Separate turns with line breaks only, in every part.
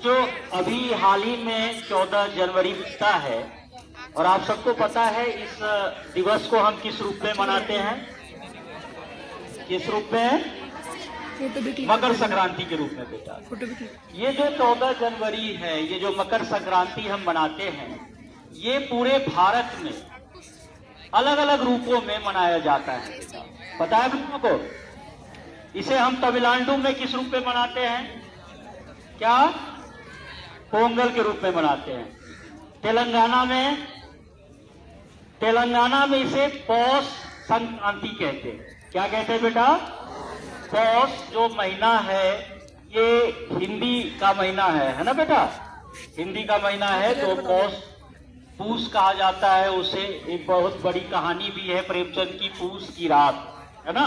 जो अभी हाल ही में 14 जनवरी बीता है और आप सबको पता है इस दिवस को हम किस रूप में मनाते हैं, किस रूप में? मकर संक्रांति के रूप में बेटा। ये जो 14 जनवरी है, ये जो मकर संक्रांति हम मनाते हैं, ये पूरे भारत में अलग अलग रूपों में मनाया जाता है। पता है तुम को? इसे हम तमिलनाडु में किस रूप में मनाते हैं? क्या? पोंगल के रूप में मनाते हैं। तेलंगाना में इसे पौष संक्रांति कहते हैं। क्या कहते हैं बेटा? पौष जो महीना है ये हिंदी का महीना है ना बेटा? हिंदी का महीना है तो पूस कहा जाता है उसे। एक बहुत बड़ी कहानी भी है प्रेमचंद की, पूस की रात, है ना?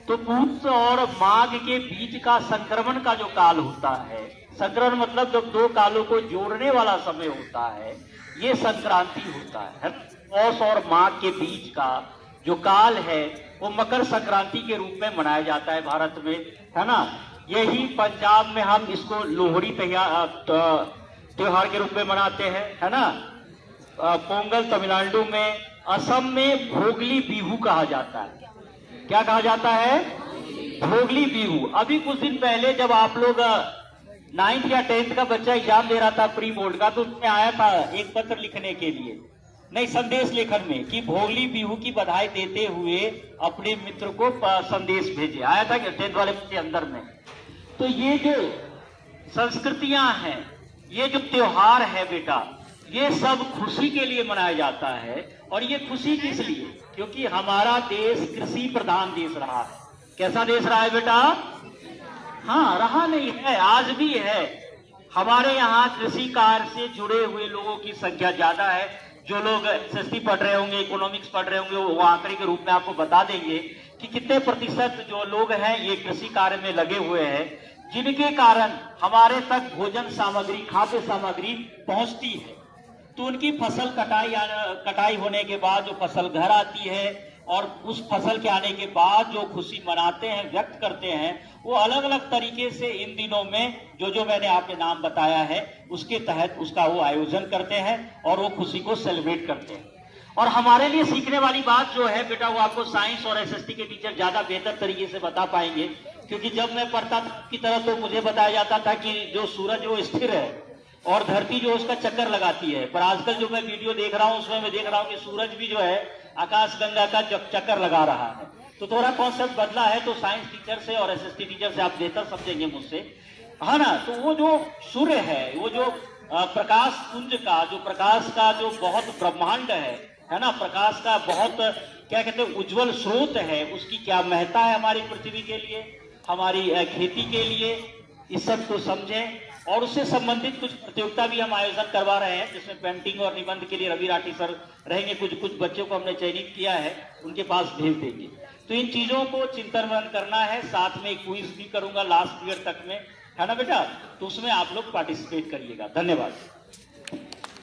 तो पूस और माघ के बीच का संक्रमण का जो काल होता है, संक्रमण मतलब जब दो कालों को जोड़ने वाला समय होता है, ये संक्रांति होता है। पौष और माघ के बीच का जो काल है वो मकर संक्रांति के रूप में मनाया जाता है भारत में, है ना? यही पंजाब में हम इसको लोहड़ी त्योहार के रूप में मनाते हैं, है ना? पोंगल तमिलनाडु में, असम में भोगली बिहू कहा जाता है। क्या कहा जाता है? भोगली बिहू। अभी कुछ दिन पहले जब आप लोग 9th या 10th का बच्चा एग्जाम दे रहा था प्री बोर्ड का, तो उसमें आया था एक पत्र लिखने के लिए, नहीं संदेश लेखन में, कि भोगली बिहू की बधाई देते हुए अपने मित्र को संदेश भेजे। आया था 10th वाले के अंदर में। तो ये जो संस्कृतियां हैं, ये जो त्योहार है बेटा, ये सब खुशी के लिए मनाया जाता है। और ये खुशी किस लिए? क्योंकि हमारा देश कृषि प्रधान देश रहा है। कैसा देश रहा है बेटा? हाँ, रहा नहीं है, आज भी है। हमारे यहाँ कृषि कार्य से जुड़े हुए लोगों की संख्या ज्यादा है। जो लोग एसएसटी पढ़ रहे होंगे, इकोनॉमिक्स पढ़ रहे होंगे, वो आंकड़े के रूप में आपको बता देंगे कि कितने प्रतिशत जो लोग हैं ये कृषि कार्य में लगे हुए हैं, जिनके कारण हमारे तक भोजन सामग्री, खाद्य सामग्री पहुंचती है। तो उनकी फसल कटाई होने के बाद जो फसल घर आती है और उस फसल के आने के बाद जो खुशी मनाते हैं, व्यक्त करते हैं, वो अलग अलग तरीके से इन दिनों में जो मैंने आपके नाम बताया है उसके तहत उसका वो आयोजन करते हैं और वो खुशी को सेलिब्रेट करते हैं। और हमारे लिए सीखने वाली बात जो है बेटा, वो आपको साइंस और एसएसटी के टीचर ज्यादा बेहतर तरीके से बता पाएंगे। क्योंकि जब मैं पढ़ता था की तरह तो मुझे बताया जाता था कि जो सूरज वो स्थिर है और धरती जो उसका चक्कर लगाती है। पर आजकल जो मैं वीडियो देख रहा हूँ उसमें मैं देख रहा हूँ कि सूरज भी जो है आकाश गंगा का चक्कर लगा रहा है। तो थोड़ा कॉन्सेप्ट बदला है। तो साइंस टीचर से और एसएसटी टीचर से आप बेहतर समझेंगे मुझसे, है ना? तो वो जो सूर्य है, वो जो प्रकाश पुंज का, जो प्रकाश का जो बहुत ब्रह्मांड है ना, प्रकाश का बहुत क्या कहते हैं उज्जवल स्रोत है, उसकी क्या महत्ता है हमारी पृथ्वी के लिए, हमारी खेती के लिए, इस सब को समझें। और उससे संबंधित कुछ प्रतियोगिता भी हम आयोजन करवा रहे हैं, जिसमें पेंटिंग और निबंध के लिए रवि राठी सर रहेंगे। कुछ बच्चों को हमने चयनित किया है, उनके पास भेज देंगे। तो इन चीजों को चिंतन मनन करना है। साथ में एक क्विज भी करूंगा लास्ट पीरियड तक में, है ना बेटा? तो उसमें आप लोग पार्टिसिपेट करिएगा। धन्यवाद।